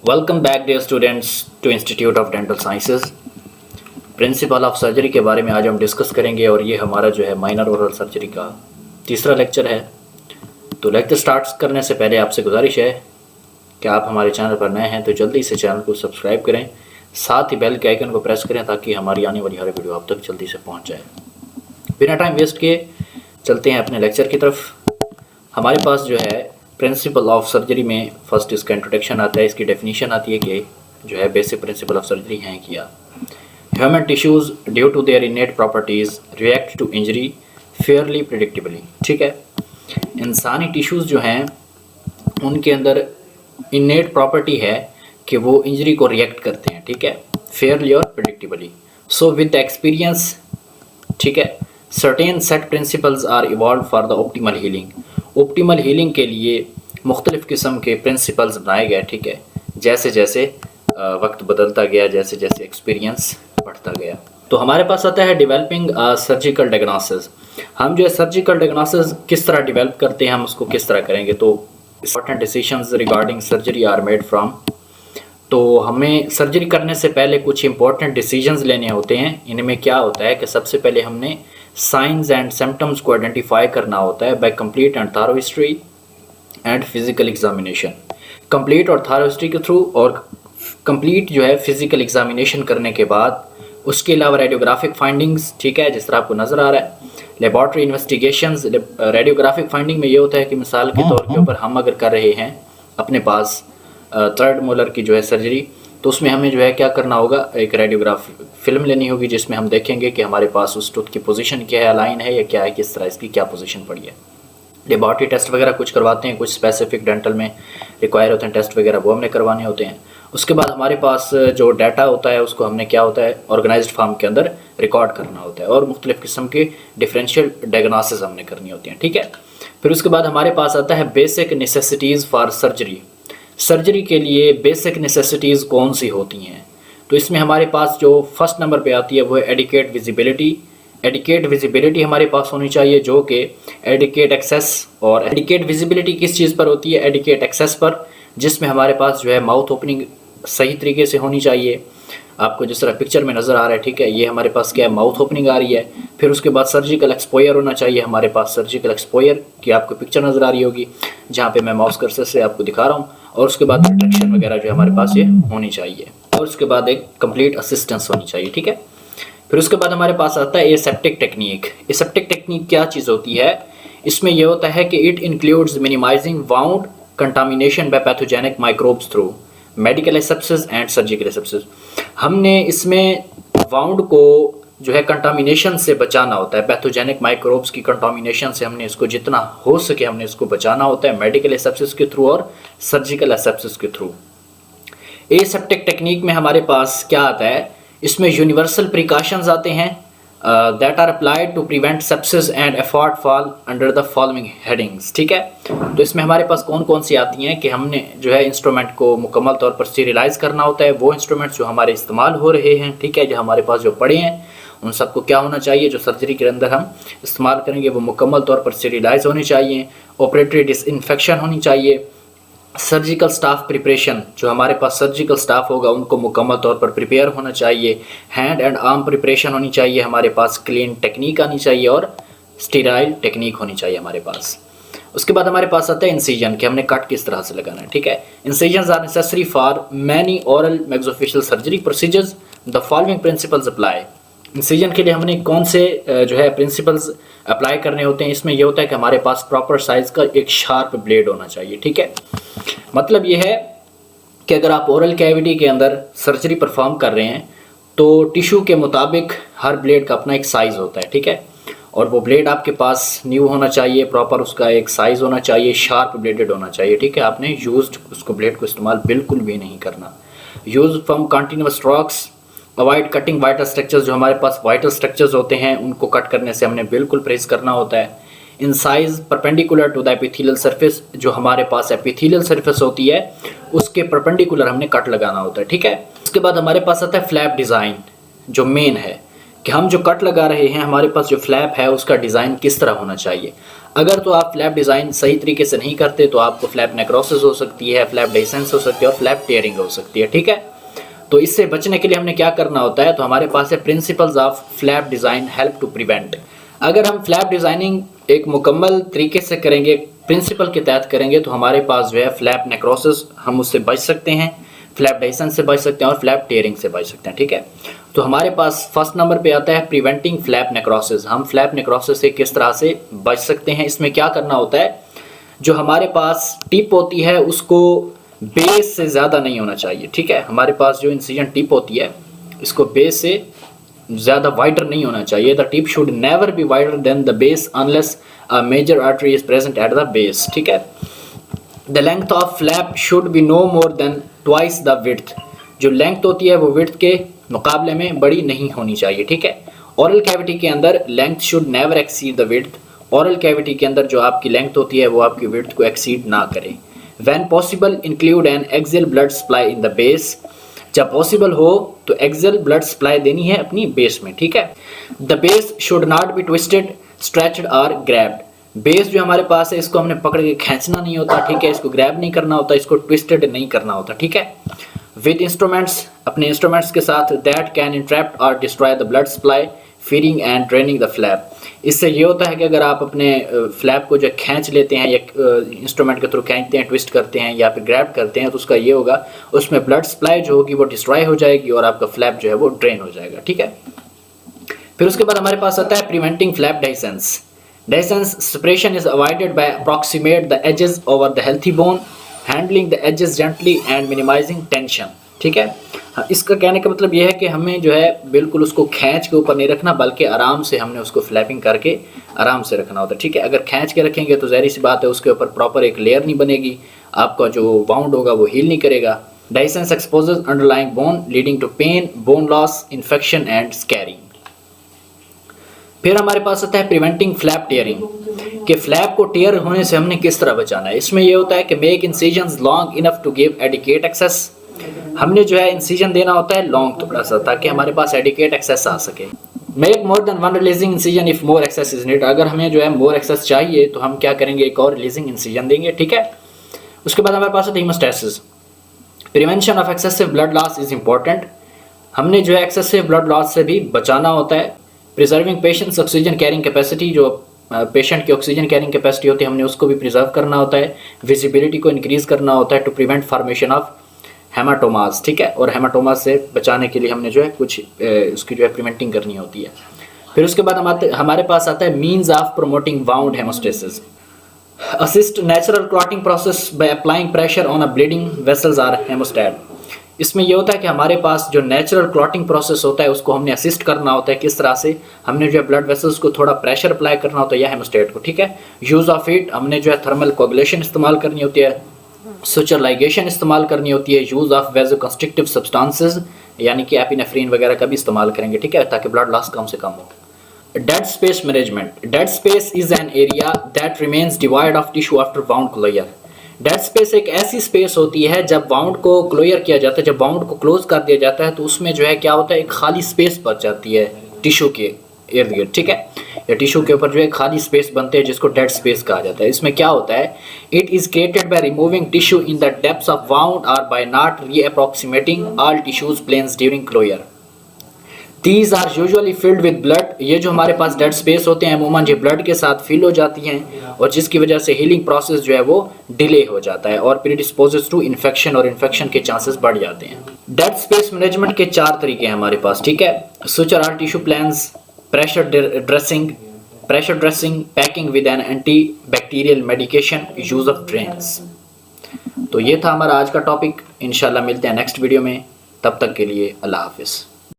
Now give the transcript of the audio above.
Welcome back dear students to institute of dental sciences. Principle of surgery के बारे में आज हम डिस्कस करेंगे और ये हमारा जो है माइनर ओरल सर्जरी का तीसरा लेक्चर है। तो लेक्चर स्टार्ट करने से पहले आपसे गुजारिश है कि आप हमारे चैनल पर नए हैं तो जल्दी से चैनल को सब्सक्राइब करें, साथ ही बेल के आइकन को प्रेस करें ताकि हमारी आने वाली हर वीडियो आप तक जल्दी से पहुँच जाए। बिना टाइम वेस्ट किए चलते हैं अपने लेक्चर की तरफ। हमारे पास जो है प्रिंसिपल ऑफ सर्जरी में फर्स्ट इसका इंट्रोडक्शन आता है, इसकी डेफिनेशन आती है कि जो है बेसिक प्रिंसिपल ऑफ सर्जरी हैं क्या। Human tissues due to their innate properties react to injury fairly predictably. ठीक है, इंसानी टिश्यूज़ जो हैं उनके अंदर इनेट प्रॉपर्टी है कि वो इंजरी को रिएक्ट करते हैं। ठीक है, फेयरली और प्रिडिक्टेबली। सो विद एक्सपीरियंस, ठीक है, certain set principles are evolve for the optimal healing. Optimal healing के लिए मुख्तलिफ़ किस्म के प्रिंसिपल्स बनाए गए। ठीक है, जैसे जैसे वक्त बदलता गया, जैसे जैसे एक्सपीरियंस बढ़ता गया। तो हमारे पास आता है डेवलपिंग सर्जिकल डायग्नोसिस। हम जो है सर्जिकल डायग्नोसिस किस तरह डेवलप करते हैं, हम उसको किस तरह करेंगे। तो important decisions regarding surgery are made from. तो हमें सर्जरी करने से पहले कुछ इंपॉर्टेंट डिसीजंस लेने होते हैं। इनमें क्या होता है कि सबसे पहले हमने साइंस एंड सिम्टम्स को आइडेंटिफाई करना होता है by complete and thorough history and physical examination. Complete और थॉरो हिस्ट्री के थ्रू और कंप्लीट जो है फिजिकल एग्जामिनेशन करने के बाद उसके अलावा रेडियोग्राफिक फाइंडिंग्स, ठीक है, जिस तरह आपको नज़र आ रहा है, लेबॉर्ट्री इन्वेस्टिगेशंस। रेडियोग्राफिक फाइंडिंग में ये होता है कि मिसाल के तौर के ऊपर हम अगर कर रहे हैं अपने पास थर्ड मोलर की जो है सर्जरी, तो उसमें हमें जो है क्या करना होगा, एक रेडियोग्राफ फिल्म लेनी होगी जिसमें हम देखेंगे कि हमारे पास उस टूथ की पोजीशन क्या है, अलाइन है या क्या है, किस तरह इसकी क्या पोजीशन पड़ी है। लेबॉर्ट्री टेस्ट वगैरह कुछ करवाते हैं, कुछ स्पेसिफिक डेंटल में रिक्वायर होते हैं टेस्ट वगैरह, वो हमने करवाने होते हैं। उसके बाद हमारे पास जो डाटा होता है उसको हमने क्या होता है ऑर्गेनाइज्ड फॉर्म के अंदर रिकॉर्ड करना होता है और मुख्तलिफ़ किस्म के डिफरेंशियल डायग्नोसिस हमने करनी होती हैं। ठीक है, फिर उसके बाद हमारे पास आता है basic necessities for surgery. Surgery के लिए बेसिक नेसेसिटीज़ कौन सी होती हैं, तो इसमें हमारे पास जो फर्स्ट नंबर पे आती है वो है एडिकेट विजिबिलिटी। एडिकेट विजिबिलिटी हमारे पास होनी चाहिए जो कि एडिकेट एक्सेस। और एडिकेट विजिबिलिटी किस चीज़ पर होती है, एडिकेट एक्सेस पर, जिसमें हमारे पास जो है माउथ ओपनिंग सही तरीके से होनी चाहिए। आपको जिस तरह पिक्चर में नज़र आ रहा है, ठीक है, ये हमारे पास क्या है, माउथ ओपनिंग आ रही है। फिर उसके बाद सर्जिकल एक्सपोयर होना चाहिए हमारे पास। सर्जिकल एक्सपोयर की आपको पिक्चर नज़र आ रही होगी जहाँ पे मैं माउस कर्सर से आपको दिखा रहा हूँ। और उसके बाद रिट्रैक्शन वगैरह जो हमारे पास ये होनी चाहिए और उसके बाद एक कंप्लीट असिस्टेंस होनी चाहिए। ठीक है, फिर उसके बाद हमारे पास आता है एसेप्टिक टेक्निक। एसेप्टिक टेक्निक क्या चीज़ होती है, इसमें यह होता है कि it includes minimizing wound contamination by pathogenic microbes through medical asepsis and surgical asepsis. हमने इसमें वाउंड को जो है कंटामिनेशन से बचाना होता है, पैथोजेनिक माइक्रोब्स की कंटामिनेशन से हमने इसको जितना हो सके हमने इसको बचाना होता है मेडिकल एसेप्सिस के थ्रू और सर्जिकल एसेप्सिस के थ्रू। एसेप्टिक टेक्निक में हमारे पास क्या आता है, इसमें यूनिवर्सल प्रिकॉशंस आते हैं that are applied to prevent sepsis and afford fall under the following headings. ठीक है, तो इसमें हमारे पास कौन कौन सी आती हैं कि हमने जो है इंस्ट्रूमेंट को मुकम्मल तौर पर स्टीरिलाइज करना होता है, वो इंस्ट्रूमेंट्स जो हमारे इस्तेमाल हो रहे हैं, ठीक है, जो हमारे पास जो पड़े हैं उन सबको क्या होना चाहिए, जो सर्जरी के अंदर हम इस्तेमाल करेंगे वो मुकम्मल तौर पर स्टीरिलाइज होने चाहिए। ऑपरेटरी डिसइंफेक्शन होनी चाहिए। सर्जिकल स्टाफ प्रिपरेशन, जो हमारे पास सर्जिकल स्टाफ होगा उनको मुकम्मल तौर पर प्रिपेयर होना चाहिए। हैंड एंड आर्म प्रिपरेशन होनी चाहिए हमारे पास। क्लीन टेक्निक आनी चाहिए और स्टीराइल टेक्निक होनी चाहिए हमारे पास। उसके बाद हमारे पास आता है इंसिजन, कि हमने कट किस तरह से लगाना है। ठीक है, incision are necessary for many oral maxillofacial surgery procedures, the following principles apply. Incision के लिए हमने कौन से जो है प्रिंसिपल्स अप्लाई करने होते हैं, इसमें यह होता है कि हमारे पास प्रॉपर साइज़ का एक शार्प ब्लेड होना चाहिए। ठीक है, मतलब यह है कि अगर आप ओरल कैविटी के अंदर सर्जरी परफॉर्म कर रहे हैं तो टिश्यू के मुताबिक हर ब्लेड का अपना एक साइज़ होता है। ठीक है, और वो ब्लेड आपके पास न्यू होना चाहिए, प्रॉपर उसका एक साइज़ होना चाहिए, शार्प ब्लेडेड होना चाहिए। ठीक है, आपने यूज्ड उसको ब्लेड को इस्तेमाल बिल्कुल भी नहीं करना। Use from continuous strokes, avoid cutting vital structures, जो हमारे पास वाइटल स्ट्रक्चर्स होते हैं उनको कट करने से हमने बिल्कुल परहेज करना होता है। Incise perpendicular to the epithelial surface, जो हमारे पास एपिथेलियल सरफेस होती है उसके परपेंडिकुलर हमने कट लगाना होता है। ठीक है, उसके बाद हमारे पास आता है फ्लैप डिज़ाइन, जो मेन है कि हम जो कट लगा रहे हैं हमारे पास जो फ्लैप है उसका डिज़ाइन किस तरह होना चाहिए। अगर तो आप फ्लैप डिज़ाइन सही तरीके से नहीं करते तो आपको फ्लैप नेक्रोसिस हो सकती है, फ्लैप डेhiscence हो सकती है और फ्लैप टेयरिंग हो सकती है, ठीक है। तो इससे बचने के लिए हमने क्या करना होता है, तो हमारे पास है principles of flap design help to prevent. अगर हम फ्लैप डिज़ाइनिंग एक मुकम्मल तरीके से करेंगे, प्रिंसिपल के तहत करेंगे, तो हमारे पास जो है फ्लैप नेक्रोसिस हम उससे बच सकते हैं, फ्लैप डेhiscence से बच सकते हैं और फ्लैप टेयरिंग से बच सकते हैं, ठीक है। तो हमारे पास फर्स्ट नंबर पे आता है प्रिवेंटिंग फ्लैप नेक्रोसिस। हम फ्लैप नेक्रोसिस से किस तरह से बच सकते हैं, इसमें क्या करना होता है, जो हमारे पास टिप होती है उसको बेस से ज़्यादा नहीं होना चाहिए, ठीक है। हमारे पास जो इंसिजन टिप होती है इसको बेस से ज़्यादा वाइडर नहीं होना चाहिए। The tip should never be wider than the base unless a major artery is present at the base, ठीक है। The length of flap should be no more than twice the width. जो length होती है वो width के मुकाबले में बड़ी नहीं होनी चाहिए, ठीक है। ओरल कैविटी के अंदर length should never exceed the width. Oral cavity के अंदर जो आपकी लेंथ होती है वो आपकी विड्थ को एक्सीड ना करे। When possible include N axial blood supply in the base. जब पॉसिबल हो तो एक्सियल ब्लड सप्लाई देनी है अपनी बेस में, ठीक है। The base should not be twisted, stretched और ग्रैब्ड। बेस जो हमारे पास है इसको हमने पकड़ के खींचना नहीं होता, ठीक है। इसको ग्रैब नहीं करना होता, इसको ट्विस्टेड नहीं करना होता, ठीक है। विद इंस्ट्रूमेंट्स, अपने इंस्ट्रूमेंट्स के साथ, दैट कैन इंट्रैप्ट और destroy the blood supply, feeding and draining the flap. इससे ये होता है कि अगर आप अपने फ्लैप को जो खींच लेते हैं या इंस्ट्रूमेंट के थ्रू खींचते हैं, ट्विस्ट करते हैं या फिर ग्रैब करते हैं, तो उसका ये होगा, उसमें ब्लड सप्लाई जो होगी वो डिस्ट्रॉय हो जाएगी और आपका फ्लैप जो है वो ड्रेन हो जाएगा, ठीक है। फिर उसके बाद हमारे पास आता है preventing flap dehiscence. Dehiscence separation is avoided by approximate the edges over the healthy bone, handling the edges gently and minimizing tension, ठीक है। हाँ, इसका कहने का मतलब यह है कि हमें जो है बिल्कुल उसको खींच के ऊपर नहीं रखना, बल्कि आराम से हमने उसको फ्लैपिंग करके आराम से रखना होता है, ठीक है। अगर खींच के रखेंगे तो ज़ाहिर सी बात है उसके ऊपर प्रॉपर एक लेयर नहीं बनेगी, आपका जो वाउंड होगा वो हील नहीं करेगा। Dehiscence exposes underlying bone leading to pain, bone loss, infection and scarring। फिर हमारे पास आता है प्रिवेंटिंग फ्लैप टेयरिंग, कि फ्लैप को टेयर होने से हमने किस तरह बचाना है। इसमें यह होता है कि make incisions long enough to give adequate access. हमने जो है इंसिजन देना होता है लॉन्ग थोड़ा सा, ताकि हमारे पास एडिकेट एक्सेस आ सके। Make more than one releasing incision if more access is need. अगर हमें जो है मोर एक्सेस चाहिए तो हम क्या करेंगे, एक और रिलीजिंग इंसिजन देंगे, ठीक है। उसके बाद हमारे पास है haemostasis. Prevention of excessive blood loss is important. हमने जो है एक्सेसिव ब्लड लॉस से भी बचाना होता है। Preserving patients oxygen carrying capacity, जो पेशेंट की ऑक्सीजन कैरिंग कैपेसिटी होती है हमने उसको भी प्रिजर्व करना होता है। विजिबिलिटी को इंक्रीज करना होता है टू प्रिवेंट फॉर्मेशन ऑफ हेमाटोमास, ठीक है। और हेमाटोमास से बचाने के लिए हमने जो है कुछ उसकी जो है प्रिवेंटिंग करनी होती है। फिर उसके बाद हमारे पास आता है means of promoting wound haemostasis. Assist natural clotting process by applying pressure on a bleeding vessels or haemostat. इसमें यह होता है कि हमारे पास जो नेचुरल क्लॉटिंग प्रोसेस होता है उसको हमने असिस्ट करना होता है। किस तरह से, हमने जो है ब्लड वेसल्स को थोड़ा प्रेशर अप्लाई करना होता है या हेमोस्टेट को, ठीक है। यूज़ ऑफ इट, हमने जो है थर्मल कोगुलेशन इस्तेमाल करनी होती है, सुचर लाइगेशन इस्तेमाल करनी होती है। यूज़ ऑफ वेजोकंस्ट्रिक्टिव सब्सटेंसेस यानी कि एपिनेफ्रीन वगैरह का भी इस्तेमाल करेंगे, ठीक है, ताकि ब्लड लॉस कम से कम हो। Dead space management. Dead space is an area that remains divide of tissue after wound closure. Dead space एक ऐसी स्पेस होती है जब वाउंड को क्लोजर किया जाता है, जब वाउंड को क्लोज कर दिया जाता है तो उसमें जो है क्या होता है, एक खाली स्पेस बच जाती है टिश्यू के इर्द गिर्द, ठीक है। या टिश्यू के ऊपर जो है खाली स्पेस बनते हैं जिसको डेड स्पेस कहा जाता है। इसमें क्या होता है, it is created by removing tissue in the depths of wound और by not reapproximating all tissues planes during closure. These are usually filled with blood। ये जो हमारे पास डेड स्पेस होते हैं अमूमन ये ब्लड के साथ फिल हो जाती हैं और जिसकी वजह से हीलिंग प्रोसेस जो है वो डिले हो जाता है और प्रीडिस्पोजेस टू इन्फेक्शन, और इन्फेक्शन के चांसेस बढ़ जाते हैं। डेड स्पेस मैनेजमेंट के 4 तरीके हैं हमारे पास, ठीक है। Suture or tissue planes, pressure dressing, packing with an antibacterial medication, use of drains. तो ये था हमारा आज का टॉपिक। इंशाल्लाह मिलते हैं नेक्स्ट वीडियो में, तब तक के लिए अल्लाह हाफिज़।